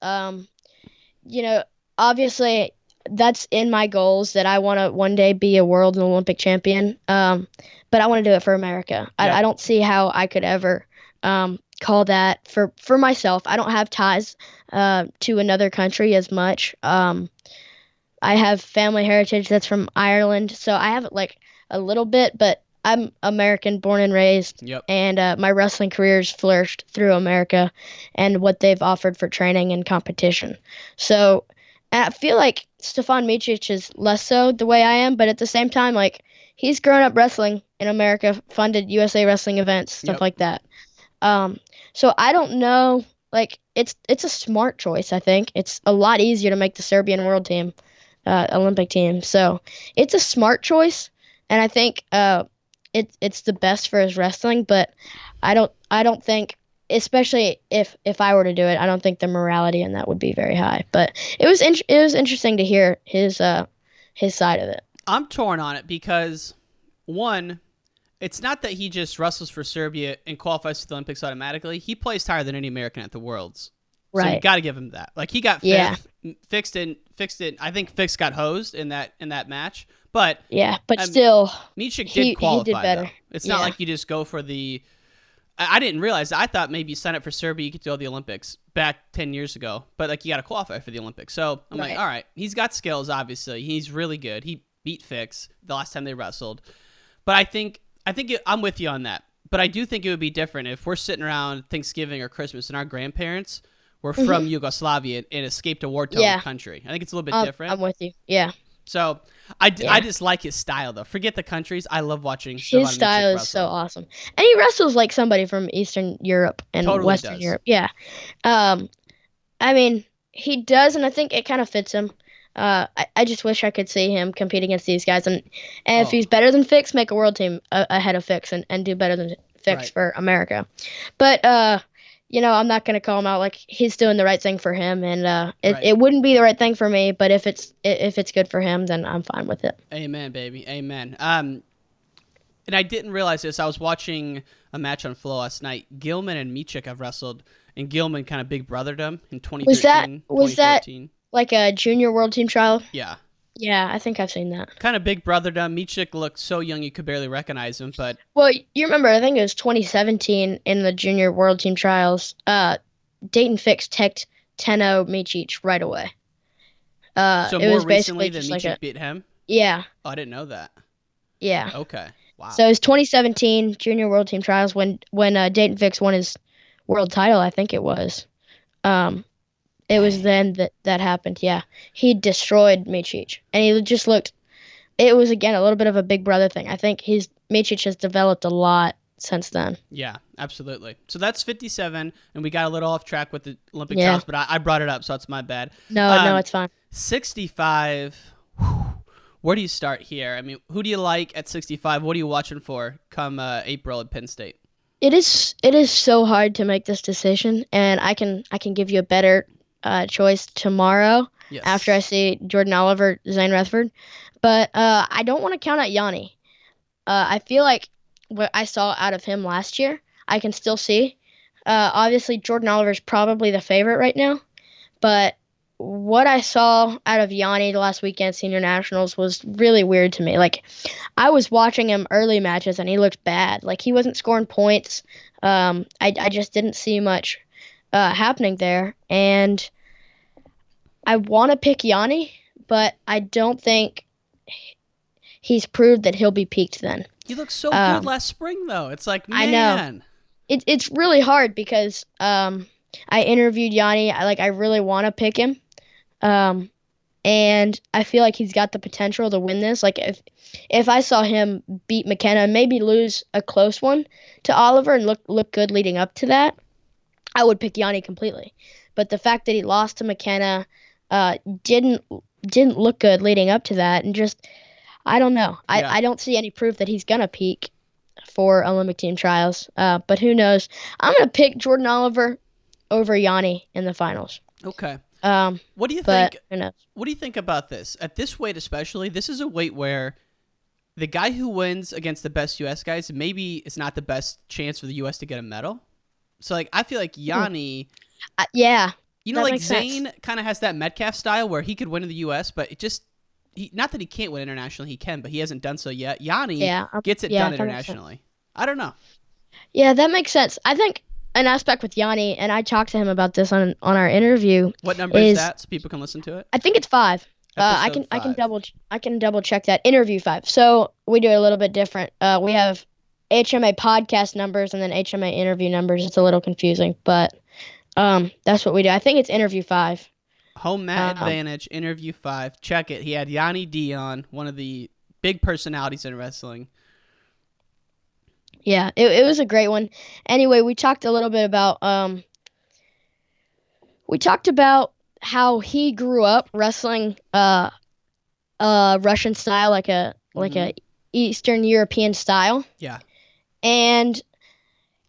obviously that's in my goals that I want to one day be a world and Olympic champion. But I want to do it for America.
Yep.
I don't see how I could ever call that for myself. I don't have ties to another country as much. I have family heritage that's from Ireland, so I have like a little bit, but I'm American born and raised,
Yep.
and my wrestling career's flourished through America and what they've offered for training and competition. So I feel like Stefan Micic is less so the way I am, but at the same time, like he's grown up wrestling in America, funded USA wrestling events, stuff
Yep.
like that. Um, so I don't know, like it's a smart choice. I think it's a lot easier to make the Serbian world team, Olympic team. So it's a smart choice, and I think it's the best for his wrestling. But I don't think, especially if I were to do it, I don't think the morality in that would be very high. But it was interesting to hear his side of it.
I'm torn on it because, one, it's not that he just wrestles for Serbia and qualifies for the Olympics automatically. He placed higher than any American at the Worlds. So you
Right.
got to give him that. Like he got fifth,
Yeah.
fixed it. I think Fix got hosed in that match, but
Yeah, but
um,
still,
Micic
he
did qualify.
did better.
Though. It's not
Yeah.
like you just go for the. I didn't realize. I thought maybe you sign up for Serbia, you could do all the Olympics back 10 years ago, but like you got to qualify for the Olympics. So I'm like,
Right.
all right, he's got skills. Obviously, he's really good. He beat Fix the last time they wrestled, but I'm with you on that. But I do think it would be different if we're sitting around Thanksgiving or Christmas and our grandparents were from Yugoslavia and escaped a war-torn
Yeah.
country. I think it's a little bit different.
I'm with you. Yeah.
So I
Yeah.
just like his style, though. Forget the countries. I love watching
His
Stefan
style
Micic
is so
wrestle.
awesome. And he wrestles like somebody from Eastern Europe and
Totally
Western
does.
Europe. Yeah. Um, I mean, he does, and I think it kind of fits him. I just wish I could see him compete against these guys. And if
Oh.
he's better than Fix, make a world team ahead of Fix and do better than Fix
Right.
for America. But, I'm not going to call him out. Like, he's doing the right thing for him. And
Right.
it wouldn't be the right thing for me. But if it's good for him, then I'm fine with it.
Amen, baby. Amen. And I didn't realize this. I was watching a match on Flow last night. Gilman and Micic have wrestled, and Gilman kind of big brothered him in 2013,
Was that
2014.
like a junior world team trial?
Yeah.
Yeah, I think I've seen that.
Kind of big brothered him. Micic looked so young you could barely recognize him, but
Well, you remember, I think it was 2017 in the junior world team trials. Dayton Fix teched 10-0 Micic right away.
so
It
more
was
recently
basically
than
just like
Micic
a
beat him?
yeah,
Oh, I didn't know that.
yeah.
Okay. Wow.
So it was 2017 junior world team trials when Dayton Fix won his world title. I think it was. It was then that happened. Yeah, he destroyed Micic, and he just looked. It was again a little bit of a big brother thing. I think Micic has developed a lot since then.
Yeah, absolutely. So that's 57, and we got a little off track with the Olympic
Yeah.
trials, but I brought it up, so it's my bad.
No, it's fine.
65. whew, Where do you start here? I mean, who do you like at 65? What are you watching for come April at Penn State?
It is so hard to make this decision, and I can give you a better choice tomorrow
Yes.
after I see Jordan Oliver, Zane Rutherford. But I don't want to count out Yanni. I feel like what I saw out of him last year, I can still see. Obviously, Jordan Oliver's probably the favorite right now, but what I saw out of Yanni the last weekend senior nationals was really weird to me. Like, I was watching him early matches and he looked bad. Like, he wasn't scoring points. I just didn't see much happening there, and I want to pick Yanni, but I don't think he's proved that he'll be peaked then.
He looked so good last spring, though. It's like, man.
I know. It's really hard because I interviewed Yanni. I really want to pick him, and I feel like he's got the potential to win this. Like, if I saw him beat McKenna and maybe lose a close one to Oliver and look good leading up to that, I would pick Yanni completely. But the fact that he lost to McKenna, didn't look good leading up to that, and just I don't know.
Yeah.
I don't see any proof that he's gonna peak for Olympic team trials. But who knows? I'm gonna pick Jordan Oliver over Yanni in the finals.
Okay.
But
What do you think?
who knows?
What do you think about this? At this weight especially, this is a weight where the guy who wins against the best U.S. guys maybe is not the best chance for the U.S. to get a medal. So, like, I feel like Yanni,
Yeah,
You know,
That
like
makes sense.
Zayn kind of has that Metcalf style where he could win in the U.S., but not that he can't win internationally, he can, but he hasn't done so yet. Yanni gets it done
that makes sense.
internationally. I don't know.
Yeah, that makes sense. I think an aspect with Yanni, and I talked to him about this on our interview.
What number is that, so people can listen to it?
I think it's 5. I can double check that. Interview 5. So we do it a little bit different. We have HMA podcast numbers and then HMA interview numbers. It's a little confusing, but that's what we do. I think it's interview 5.
Home Mat Advantage, interview 5. Check it. He had Yanni Dion, one of the big personalities in wrestling.
Yeah, it was a great one. Anyway, we talked a little bit about how he grew up wrestling Russian style, like a Eastern European style.
Yeah.
And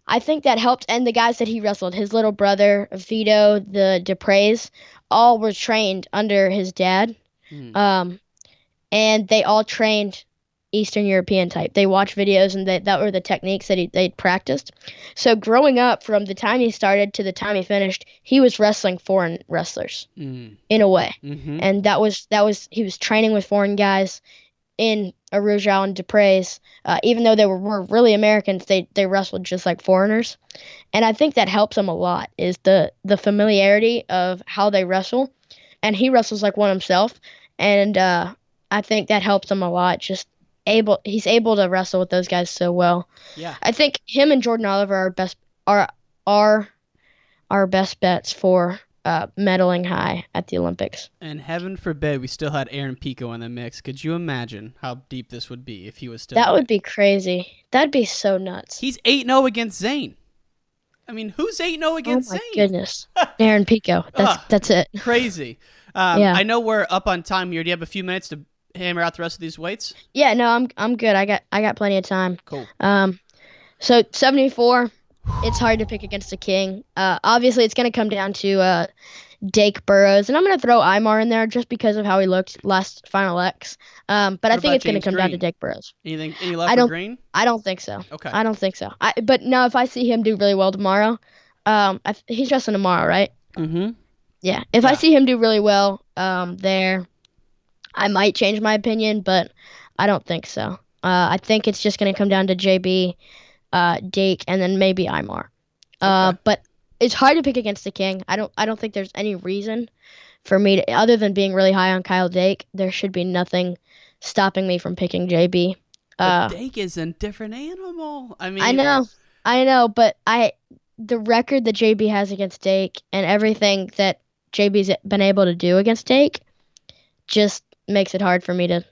I think that helped. And the guys that he wrestled, his little brother, Vito, the Dupreys, all were trained under his dad. And they all trained Eastern European type. They watched videos, and that were the techniques that they'd practiced. So growing up, from the time he started to the time he finished, he was wrestling foreign wrestlers in a way. And that was he was training with foreign guys in Arujau and Dupreys. Even though they were really Americans, they wrestled just like foreigners. And I think that helps him a lot, is the familiarity of how they wrestle. And he wrestles like one himself. And I think that helps him a lot. He's able to wrestle with those guys so well.
Yeah.
I think him and Jordan Oliver are our best bets for medaling high at the Olympics.
And heaven forbid we still had Aaron Pico in the mix. Could you imagine how deep this would be if he was still
That would be crazy. That'd be so nuts.
He's 8-0 against Zayn. I mean, who's 8-0 against Zayn?
Oh my goodness. Aaron Pico. That's it.
Crazy.
Yeah.
I know we're up on time here. Do you have a few minutes to hammer out the rest of these weights?
Yeah, no, I'm good. I got plenty of time.
Cool.
So 74, it's hard to pick against the king. Obviously it's going to come down to Dake Burrows, and I'm going to throw Imar in there just because of how he looked last Final X. But I think it's going to come down to Dake Burrows.
Any love for Green?
I don't think so.
Okay.
I don't think so. But now if I see him do really well tomorrow, he's wrestling tomorrow, right?
Mm-hmm.
Yeah. If I see him do really well there, I might change my opinion, but I don't think so. I think it's just going to come down to JB, Dake, and then maybe Imar.
Okay.
But it's hard to pick against the king. I don't think there's any reason for me to, other than being really high on Kyle Dake. There should be nothing stopping me from picking JB.
But Dake is a different animal. I mean,
I know, but the record that JB has against Dake and everything that JB's been able to do against Dake just makes it hard for me to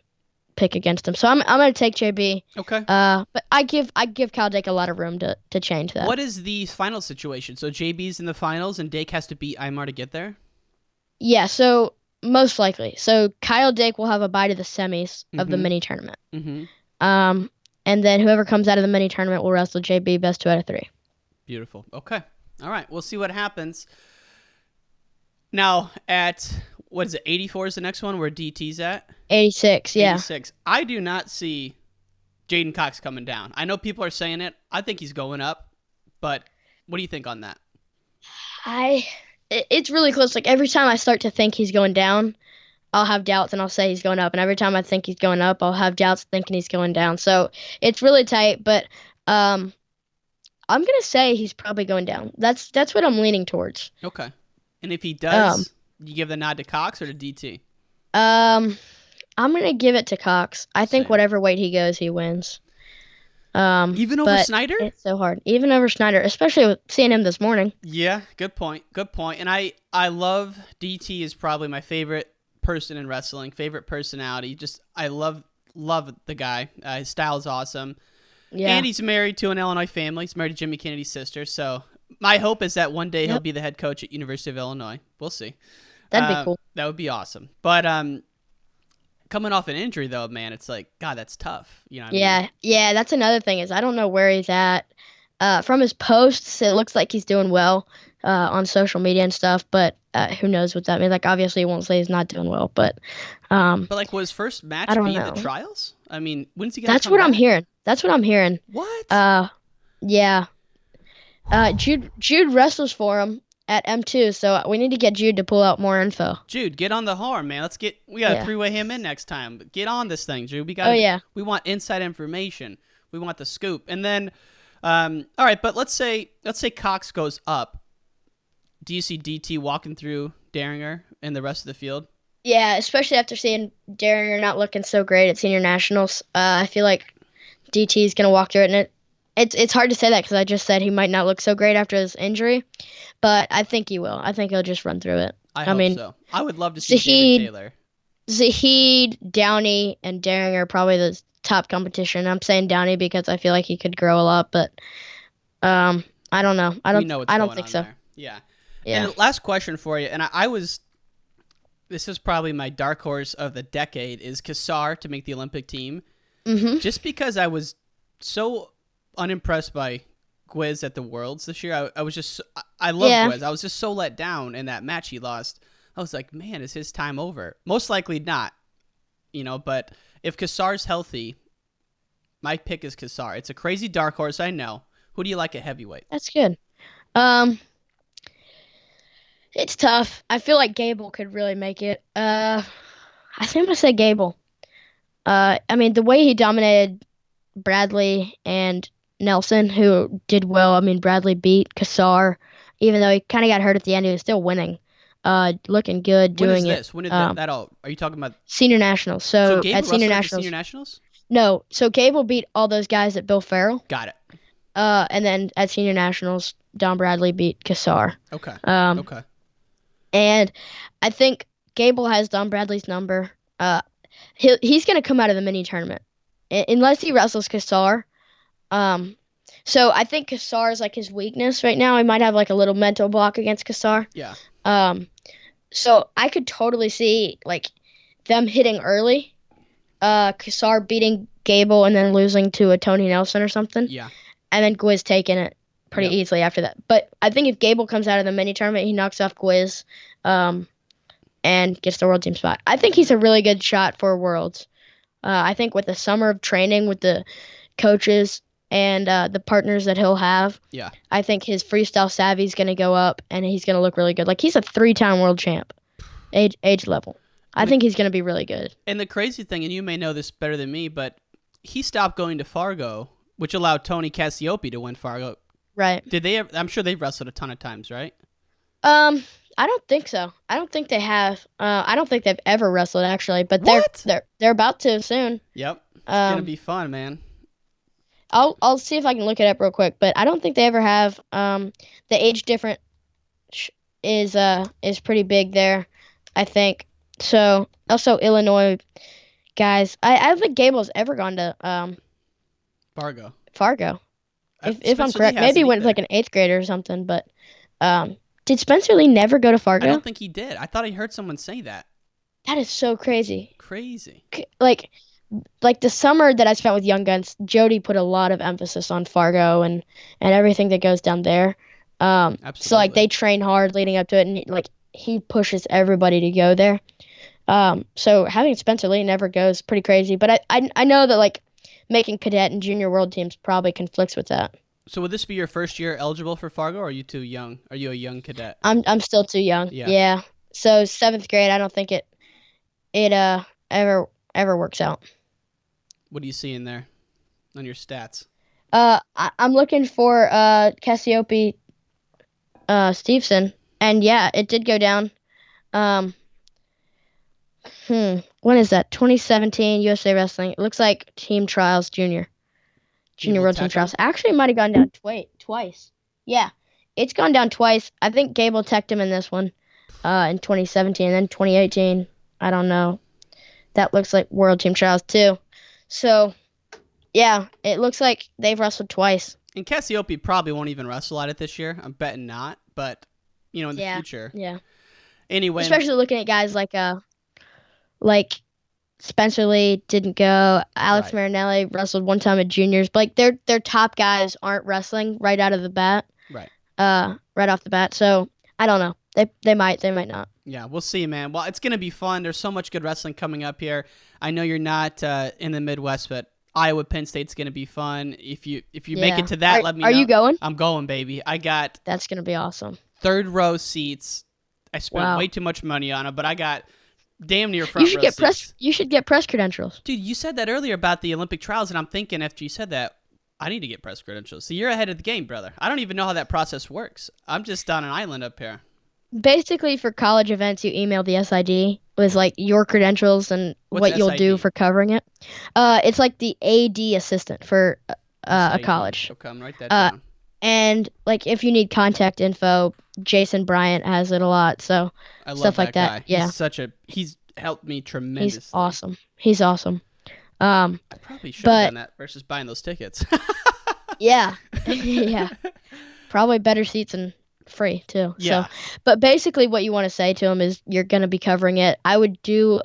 pick against him. So I'm going to take JB.
Okay.
But I give Kyle Dake a lot of room to change that.
What is the final situation? So JB's in the finals and Dake has to beat Imar to get there?
Yeah, so most likely. So Kyle Dake will have a bye to the semis of the mini tournament.
Mm-hmm.
And then whoever comes out of the mini tournament will wrestle JB best 2 out of 3.
Beautiful. Okay. All right. We'll see what happens. Now, at, what is it, 84 is the next one where DT's at?
86, yeah.
86. I do not see Jaden Cox coming down. I know people are saying it. I think he's going up. But what do you think on that?
It's really close. Like, every time I start to think he's going down, I'll have doubts and I'll say he's going up. And every time I think he's going up, I'll have doubts thinking he's going down. So it's really tight. But I'm going to say he's probably going down. That's what I'm leaning towards.
Okay. And if he does, you give the nod to Cox or to DT?
I'm going to give it to Cox. I think whatever weight he goes, he wins.
Even over Snyder?
It's so hard. Even over Snyder, especially with seeing him this morning.
Yeah, good point. Good point. And I love DT is probably my favorite person in wrestling, favorite personality. Just I love the guy. His style is awesome.
Yeah.
And he's married to an Illinois family. He's married to Jimmy Kennedy's sister. So my hope is that one day he'll be the head coach at University of Illinois. We'll see.
That'd be cool.
That would be awesome. But coming off an injury, though, man, it's like, God, that's tough. You know what I mean?
Yeah, that's another thing is I don't know where he's at. From his posts, it looks like he's doing well on social media and stuff, but who knows what that means. Like, obviously, he won't say he's not doing well, but...
but, like, will his first match be in the trials? I mean, when's he going to
That's what I'm hearing. That's what I'm hearing.
What?
Yeah. Jude wrestles for him, at M2, so we need to get Jude to pull out more info.
Jude, get on the horn, man. We gotta
Yeah.
three-way him in next time. But get on this thing, Jude.
Oh, yeah.
We want inside information. We want the scoop. And then, all right, but let's say Cox goes up. Do you see DT walking through Daringer and the rest of the field?
Yeah, especially after seeing Daringer not looking so great at senior nationals. I feel like DT is gonna walk through it, and it's hard to say that because I just said he might not look so great after his injury, but I think he will. I think he'll just run through it.
I hope so. I would love to see David Taylor.
Zahid, Downey, and Daringer are probably the top competition. I'm saying Downey because I feel like he could grow a lot, but I don't know. I don't think so.
There. Yeah.
Yeah.
And last question for you, and this is probably my dark horse of the decade, is Kassar to make the Olympic team.
Mm-hmm.
Just because I was so unimpressed by Gwiz at the Worlds this year. I love Gwiz. I was just so let down in that match he lost. I was like, man, is his time over? Most likely not, but if Kassar's healthy, my pick is Kassar. It's a crazy dark horse, I know. Who do you like at heavyweight?
That's good. It's tough. I feel like Gable could really make it. I think I'm going to say Gable. The way he dominated Bradley and Nelson, who did well. Bradley beat Kassar. Even though he kind of got hurt at the end, he was still winning. Looking good, doing it.
When is this? When did that all? Are you talking about
Senior Nationals? So
Gable
at Senior
Senior
Nationals.
Nationals?
No, so Gable beat all those guys at Bill Farrell.
Got it.
And then at Senior Nationals, Don Bradley beat Kassar.
Okay.
Okay. And I think Gable has Don Bradley's number. He's going to come out of the mini tournament unless he wrestles Kassar. So I think Kassar is like his weakness right now. He might have like a little mental block against Kassar.
Yeah.
So I could totally see like them hitting early, Kassar beating Gable and then losing to a Tony Nelson or something.
Yeah.
And then Gwiz taking it pretty easily after that. But I think if Gable comes out of the mini tournament, he knocks off Gwiz, and gets the world team spot. I think he's a really good shot for Worlds. I think with the summer of training with the coaches and the partners that he'll have, I think his freestyle savvy is going to go up and he's going to look really good. Like he's a 3-time world champ, age level. I think he's going to be really good.
And the crazy thing, and you may know this better than me, but he stopped going to Fargo, which allowed Tony Cassiope to win Fargo.
Right.
Did they? I'm sure they've wrestled a ton of times, right?
I don't think so. I don't think they have. I don't think they've ever wrestled actually, but they're about to soon.
Yep. It's gonna be fun, man.
I'll see if I can look it up real quick, but I don't think they ever have. The age difference is pretty big there, I think. So also Illinois guys. I don't think Gable's ever gone to Fargo. If I'm correct, maybe he went with like an 8th grader or something. But did Spencer Lee never go to Fargo?
I don't think he did. I thought I heard someone say that.
That is so crazy.
Crazy.
Like the summer that I spent with Young Guns, Jody put a lot of emphasis on Fargo and everything that goes down there.
Absolutely.
So like they train hard leading up to it, and like he pushes everybody to go there. So having Spencer Lee never goes pretty crazy. But I know that like making cadet and junior world teams probably conflicts with that.
So would this be your first year eligible for Fargo, or are you too young? Are you a young cadet?
I'm still too young. Yeah. So 7th grade, I don't think it ever works out.
What do you see in there on your stats?
I'm looking for Cassiope Stevenson, and yeah, it did go down. When is that? 2017 USA Wrestling. It looks like Team Trials Junior World Team Trials. Actually, it might have gone down twice. Yeah, it's gone down twice. I think Gable teched him in this one in 2017, and then 2018. I don't know. That looks like World Team Trials too. So, yeah, it looks like they've wrestled twice.
And Cassiope probably won't even wrestle at it this year. I'm betting not, but in the future.
Yeah.
Anyway,
especially looking at guys like Spencer Lee didn't go. Alex Marinelli wrestled one time at juniors. But like their top guys aren't wrestling right out of the bat.
Right.
Right off the bat. So I don't know. They might not.
Yeah, we'll see, man. Well, it's gonna be fun. There's so much good wrestling coming up here. I know you're not in the Midwest, but Iowa Penn State's gonna be fun. If you make it to that, let me know.
Are you going?
I'm going, baby.
That's gonna be awesome.
third row seats. I spent
Wow.
way too much money on them, but I got damn near front
You should
row
get
seats.
You should get press credentials.
Dude, you said that earlier about the Olympic trials, and I'm thinking after you said that, I need to get press credentials. So you're ahead of the game, brother. I don't even know how that process works. I'm just on an island up here.
Basically, for college events, you email the SID with like your credentials and
What's
what you'll do
SID?
for covering it. It's like the AD assistant for a
SID.
college.
So come write that down.
And like if you need contact info, Jason Bryant has it a lot. So
I love
stuff like that.
guy.
Yeah.
He's helped me tremendously.
He's awesome. He's awesome.
I probably should have done that versus buying those tickets.
Yeah. Yeah. Probably better seats and free too.
Yeah.
So, but basically what you want to say to him is you're going to be covering it. I would do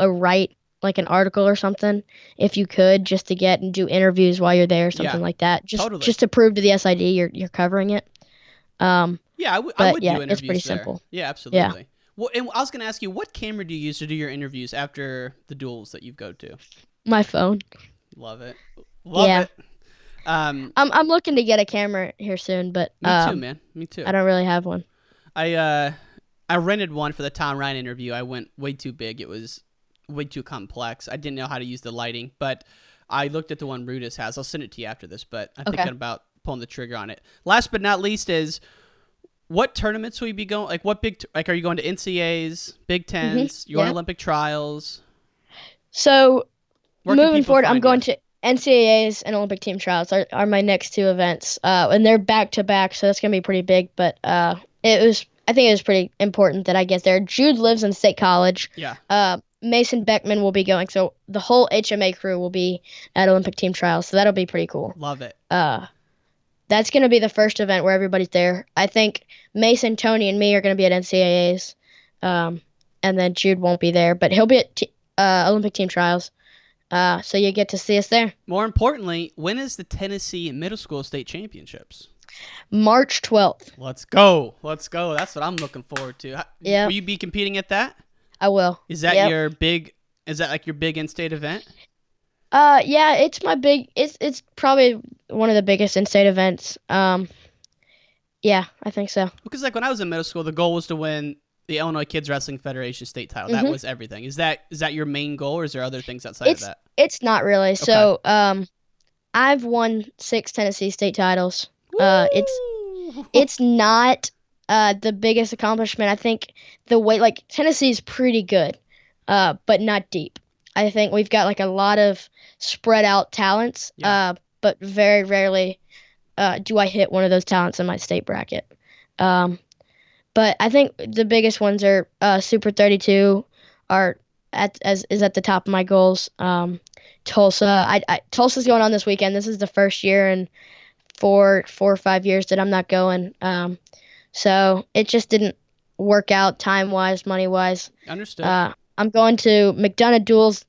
like an article or something if you could, just to get and do interviews while you're there, something like that. Just to prove to the SID you're covering it.
Yeah, I would do interviews
it's pretty
there.
simple.
Yeah, absolutely. Yeah. Well, and I was going to ask you, what camera do you use to do your interviews after the duels that you go to?
My phone.
Love it. Love it.
I'm looking to get a camera here soon, but
me too, man. Me too.
I don't really have one.
I rented one for the Tom Ryan interview. I went way too big. It was way too complex. I didn't know how to use the lighting, but I looked at the one Rudis has. I'll send it to you after this, but I'm thinking about pulling the trigger on it. Last but not least is, what tournaments will you be going? Like, what are you going to NCAAs, Big Tens, your Olympic trials?
So moving forward, I'm going
you?
to NCAAs and Olympic team trials are my next two events, and they're back to back, so that's gonna be pretty big. But I think it was pretty important that I get there. Jude lives in State College.
Yeah.
Mason Beckman will be going, so the whole HMA crew will be at Olympic team trials, so that'll be pretty cool.
Love it.
That's gonna be the first event where everybody's there. I think Mason, Tony, and me are gonna be at NCAAs, and then Jude won't be there, but he'll be at Olympic team trials. So you get to see us there.
More importantly, when is the Tennessee Middle School State Championships?
March 12th.
Let's go. Let's go. That's what I'm looking forward to.
Yeah.
Will you be competing at that?
I will.
Is that like your big in-state event?
Yeah, it's my big, it's probably one of the biggest in-state events. Yeah, I think so.
Because like when I was in middle school, the goal was to win the Illinois Kids Wrestling Federation state title. That was everything. Is that your main goal, or is there other things outside of that?
It's not really. Okay. So, I've won 6 Tennessee state titles. It's not the biggest accomplishment. I think the way, like, Tennessee's pretty good, but not deep. I think we've got like a lot of spread out talents, but very rarely do I hit one of those talents in my state bracket. But I think the biggest ones are Super 32 is at the top of my goals. Tulsa, Tulsa's going on this weekend. This is the first year in 4 or 5 years that I'm not going. So it just didn't work out time-wise, money-wise.
Understood.
I'm going to McDonough Duels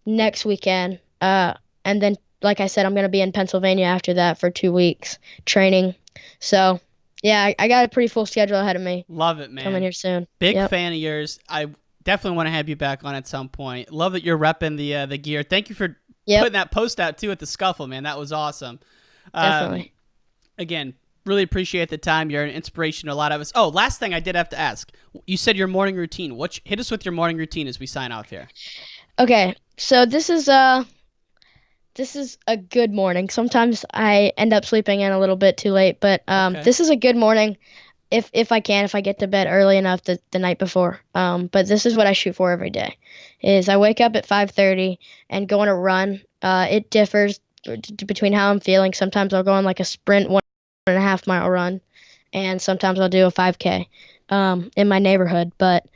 next weekend. And then, like I said, I'm going to be in Pennsylvania after that for 2 weeks training. So, yeah, I got a pretty full schedule ahead of me.
Love it, man.
Coming here soon.
Big fan of yours. I definitely want to have you back on at some point. Love that you're repping the gear. Thank you for putting that post out, too, at the Scuffle, man. That was awesome.
Definitely.
Again, really appreciate the time. You're an inspiration to a lot of us. Oh, last thing I did have to ask. You said your morning routine. Hit us with your morning routine as we sign off here.
Okay, so this is a good morning. Sometimes I end up sleeping in a little bit too late, but this is a good morning if I get to bed early enough the night before. But this is what I shoot for every day. Is I wake up at 5:30 and go on a run. It differs between how I'm feeling. Sometimes I'll go on like a sprint 1.5 mile run, and sometimes I'll do a 5K in my neighborhood. But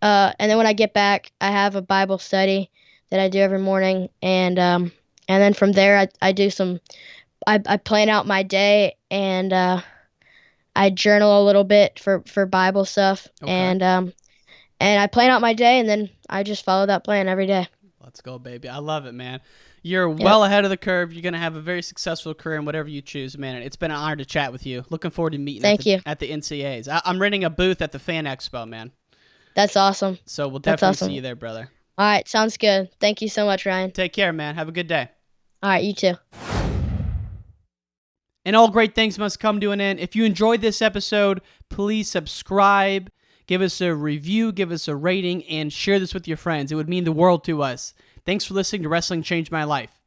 and then when I get back, I have a Bible study that I do every morning, and then from there I do I plan out my day, and I journal a little bit for Bible stuff, and I plan out my day, and then I just follow that plan every day.
Let's go, baby. I love it, man. You're well ahead of the curve. You're going to have a very successful career in whatever you choose, man. It's been an honor to chat with you. Looking forward to meeting at the NCAAs. I'm renting a booth at the Fan Expo, man.
That's awesome.
So we'll definitely see you there, brother.
All right, sounds good. Thank you so much, Ryan.
Take care, man. Have a good day.
All right, you too.
And all great things must come to an end. If you enjoyed this episode, please subscribe, give us a review, give us a rating, and share this with your friends. It would mean the world to us. Thanks for listening to Wrestling Changed My Life.